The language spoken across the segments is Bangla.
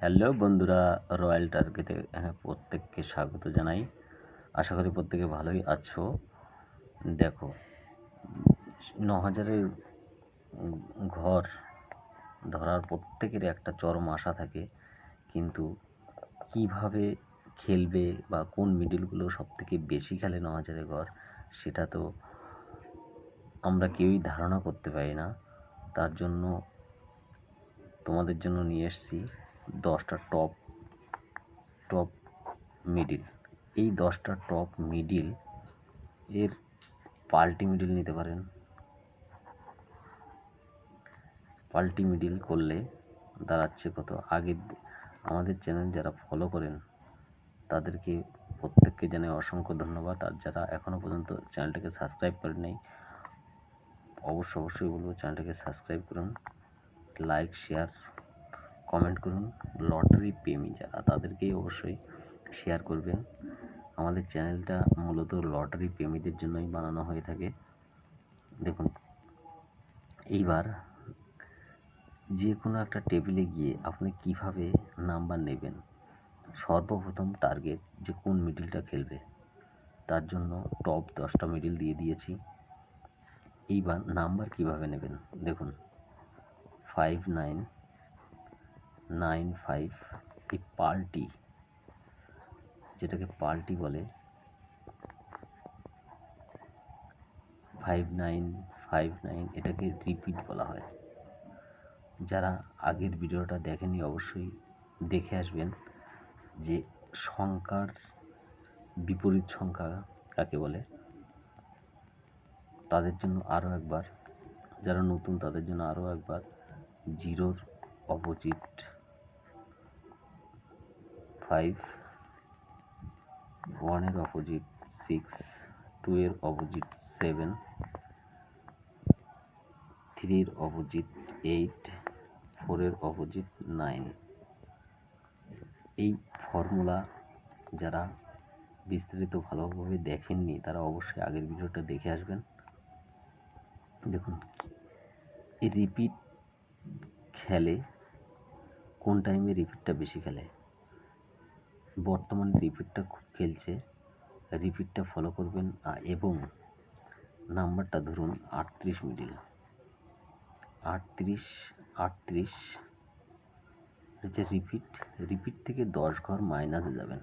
হ্যালো বন্ধুরা, রয়্যাল টার্গেটে প্রত্যেককে স্বাগত জানাই। আশা করি প্রত্যেকে ভালোই আছো। দেখো, 9,000-এর ঘর ধরার প্রত্যেকের একটা চরম আশা থাকে, কিন্তু কিভাবে খেলবে বা কোন মিডলগুলো সবথেকে বেশি খেলে 9,000-এর ঘর, সেটা তো আমরা কেউই ধারণা করতে পারি না। তার জন্য তোমাদের জন্য নিয়ে এসেছি 10টা টপ মিডিল। এই 10টা টপ মিডিল এর পাল্টি মিডিল নিতে পারেন। পাল্টি মিডিল করলে দাঁড়াচ্ছে কত। আগে আমাদের চ্যানেল যারা ফলো করেন তাদেরকে প্রত্যেককে জানাই অসংখ্য ধন্যবাদ। আর যারা এখনও পর্যন্ত চ্যানেলটাকে সাবস্ক্রাইব করেন নাই, অবশ্যই বলবো চ্যানেলটাকে সাবস্ক্রাইব করুন, লাইক শেয়ার কমেন্ট করুন। লটারি প্রেমী যারা তাদেরকেই অবশ্যই শেয়ার করবেন। আমাদের চ্যানেলটা মূলত লটারি প্রেমীদের জন্যই বানানো হয়ে থাকে। দেখুন, এইবার যে কোনো একটা টেবিলে গিয়ে আপনি কিভাবে নাম্বার নেবেন। সর্বপ্রথম টার্গেট যে কোন মিডিলটা খেলবে, তার জন্য টপ 10টা মিডিল দিয়ে দিয়েছি। এইবার নাম্বার কিভাবে নেবেন দেখুন, 5, 9, 9, 5 এই পাল্টি, যেটাকে পাল্টি বলে, 5, 9, 5, 9 এটাকে রিপিট বলা হয়। যারা আগের ভিডিওটা দেখেনি অবশ্যই দেখে আসবেন যে সংখ্যার বিপরীত সংখ্যা কাকে বলে। তাদের জন্য আরও একবার, যারা নতুন তাদের জন্য আরও একবার, 0-র অপোজিট 5, 1-এর অপোজিট 6, 2-এর অপোজিট 7, 3-এর অপোজিট 8, 4-এর অপোজিট 9। এই ফর্মুলা যারা বিস্তারিত ভালোভাবে দেখেননি তারা অবশ্যই আগের ভিডিওটা দেখে আসবেন। দেখুন, এই রিপিট খেলে কোন টাইমে রিপিটটা বেশি খেলে। বর্তমানে রিপিটটা খুব খেলছে, রিপিটটা ফলো করবেন। এবং নাম্বারটা ধরুন 38 মিডিল, 38 হচ্ছে রিপিট থেকে 10 ঘর মাইনাসে যাবেন।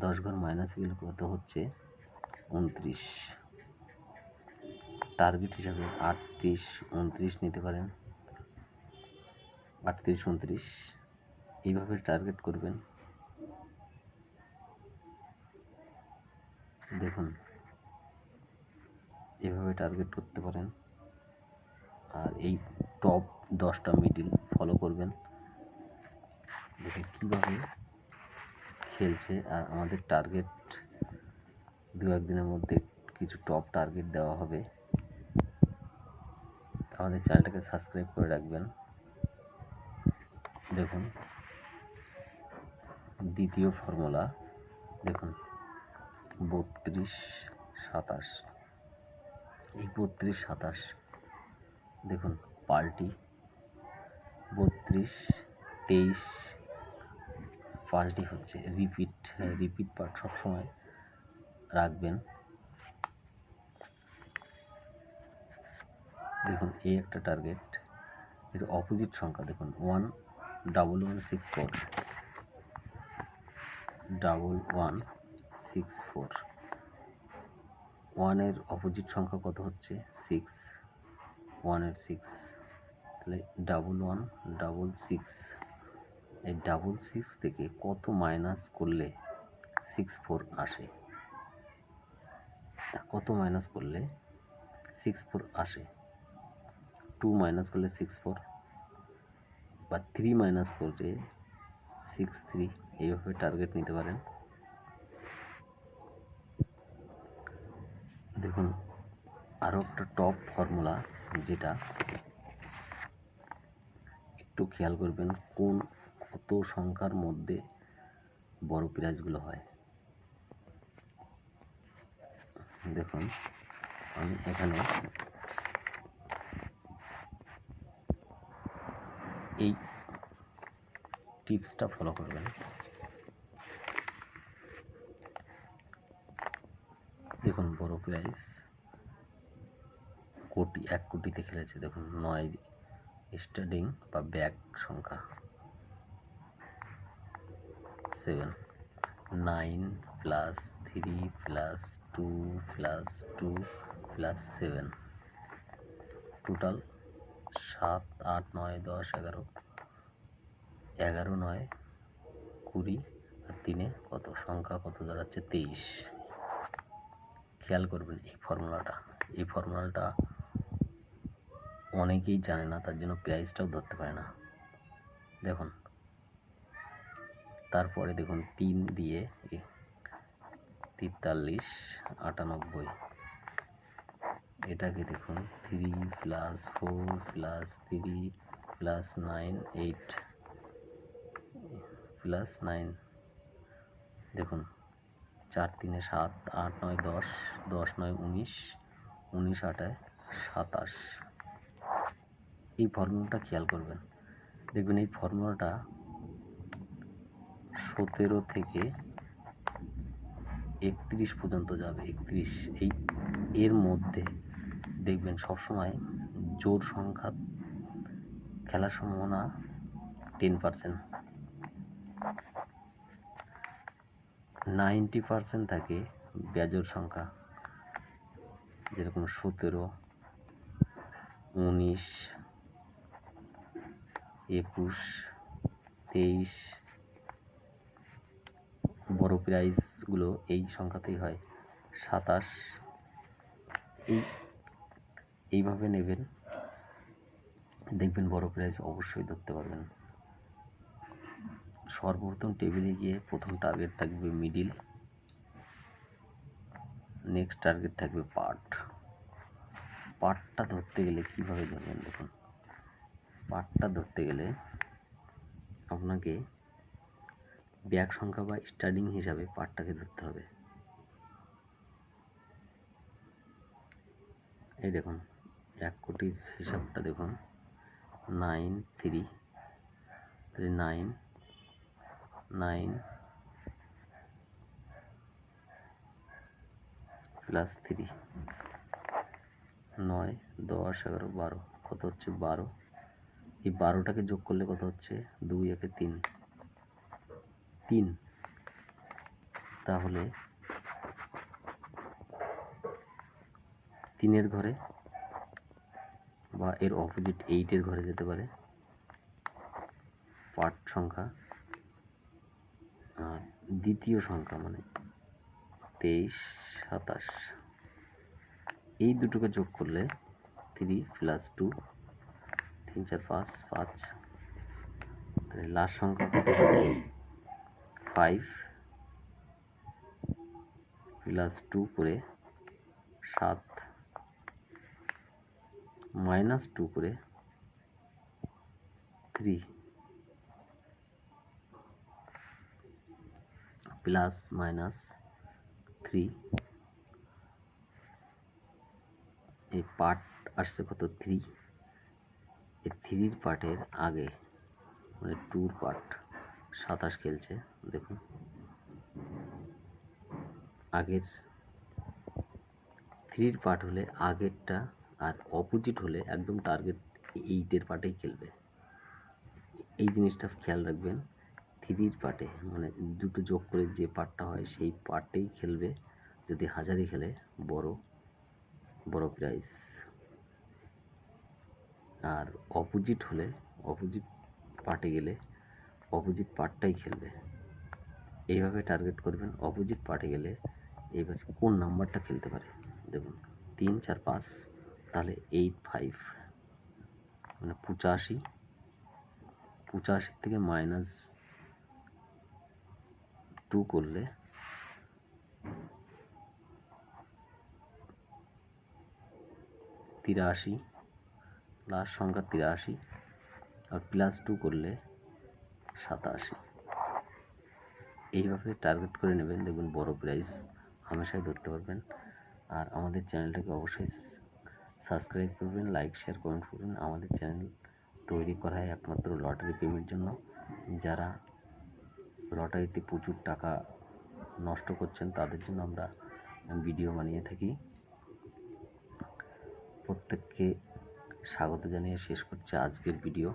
10 ঘর মাইনাসে গেলে কত হচ্ছে 29। টার্গেট হিসাবে 38, 29 নিতে পারেন। 38, 29 এইভাবে টার্গেট করবেন। দেখুন, এভাবে টার্গেট করতে পারেন। আর এই টপ 10টা মিডিল ফলো করবেন। দেখুন কীভাবে খেলছে। আর আমাদের টার্গেট 2-1 দিনের মধ্যে কিছু টপ টার্গেট দেওয়া হবে। আমাদের চ্যানেলটাকে সাবস্ক্রাইব করে রাখবেন। দেখুন, দ্বিতীয় ফর্মুলা দেখুন, 32, 27। এই 32, 27 দেখুন পাল্টি। 32, 23 পাল্টি হচ্ছে রিপিট পার্ট সবসময় রাখবেন। দেখুন, এই একটা টার্গেট, এর অপোজিট সংখ্যা দেখুন 1, 1164, 1164। 1-এর অপোজিট সংখ্যা কত হচ্ছে 6, 1-এর 6, তাহলে 1166। এই 66 থেকে কত মাইনাস করলে 64 আসে, কত মাইনাস করলে 64 আসে। 2 মাইনাস করলে 64 বা 3 মাইনাস করলে 63। এইভাবে টার্গেট নিতে পারেন। দেখুন, আরও একটা টপ ফর্মুলা, যেটা একটু খেয়াল করবেন কত সংখ্যার মধ্যে বড় প্রাইজগুলো হয়। দেখুন, আমি এখানে এই টিপসটা ফলো করবেন। দেখুন বড় প্রাইস কোটি 1 কোটিতে খেলেছে। দেখুন 9 স্টার্টিং বা ব্যাক সংখ্যা 7, 9 plus 3 plus 2 plus 2 plus 7, total 7, 8, 9, 10, 11, 11, 9, 20 আর 3-এ কত সংখ্যা কত দাঁড়াচ্ছে 23। খেয়াল করবেন এই ফর্মুলাটা অনেকেই জানে না, তার জন্য প্রাইসটাও ধরতে পারে না। দেখুন তারপরে দেখুন 3 দিয়ে 43, 98, এটাকে দেখুন 3 প্লাস 4 প্লাস 3 প্লাস 9 8 প্লাস 9, দেখুন 4 3 7 8 9 10, 10 9 19, 19 8 27। এই ফর্মুলাটা খেয়াল করবেন, দেখবেন এই ফর্মুলাটা 17 থেকে 31 পর্যন্ত যাবে। 31 এর মধ্যে দেখবেন সবসময় জোড় সংখ্যা খেলার সম্ভাবনা 10%, 90% থাকে বেজোড় সংখ্যা, যেরকম 17, 19, 21, 23। বড় প্রাইজগুলো এই সংখ্যাতেই হয়। 27 এইভাবে নেবেন, দেখবেন বড় প্রাইজ অবশ্যই ধরতে পারবেন। সর্বপ্রথম টেবিলে গিয়ে প্রথম টার্গেট থাকবে মিডিল, নেক্সট টার্গেট থাকবে পার্টটা ধরতে গেলে কিভাবে ধরবেন, দেখুন পার্টটা ধরতে গেলে আপনাকে ব্যাক সংখ্যা বা স্টার্টিং হিসাবে পার্টটাকে ধরতে হবে। এই দেখুন 1 কোটির হিসাবটা দেখুন 9 3 9 9 প্লাস 3 9 10 11 12, কত হচ্ছে 12। এই 12টাকে যোগ করলে কত হচ্ছে 2 1 3, তাহলে 3-এর ঘরে বা এর অপোজিট 8-এর ঘরে যেতে পারে পার্ট সংখ্যা, আর দ্বিতীয় সংখ্যা মানে 23 27, এই দুটোকে যোগ করলে 3 প্লাস 2 3 4 5 5, তাহলে লাস্ট সংখ্যা কত 5 প্লাস 2 করে 7 মাইনাস 2 করে 3 প্লাস মাইনাস 3, এই পার্ট আসছে কত 3, এই 3-র পার্টের আগে মানে 2-র পার্ট 27 খেলছে। দেখুন আগের 3-র পার্ট হলে আগেরটা, আর অপোজিট হলে একদম টার্গেট 8-এর পার্টেই খেলবে। এই জিনিসটা খেয়াল রাখবেন, 3-র পার্টে মানে দুটো যোগ করে যে পার্টটা হয় সেই পার্টেই খেলবে। যদি হাজারি খেলে বড় প্রাইজ, আর অপোজিট হলে অপোজিট পার্টে গেলে অপোজিট পার্টটাই খেলবে। এইভাবে টার্গেট করবেন। অপোজিট পার্টে গেলে এবার কোন নাম্বারটা খেলতে পারে, দেখুন 3 4 5, তাহলে 8 5 মানে 85, 85 থেকে মাইনাস 2 করলে 83, লাস্ট সংখ্যা 83, আর প্লাস 2 করলে 87। এইভাবে টার্গেট করে নেবেন, দেখবেন বড় প্রাইজ হামেশাই ধরতে পারবেন। আর আমাদের চ্যানেলটাকে অবশ্যই সাবস্ক্রাইব করবেন, লাইক শেয়ার কমেন্ট করবেন। আমাদের চ্যানেল তৈরি করা হয় একমাত্র লটারি পেমেন্টের জন্য। যারা লটারিতে প্রচুর টাকা নষ্ট করছেন তাদের জন্য আমরা ভিডিও বানিয়ে থাকি। প্রত্যেককে স্বাগত জানিয়ে শেষ করছি আজকের ভিডিও।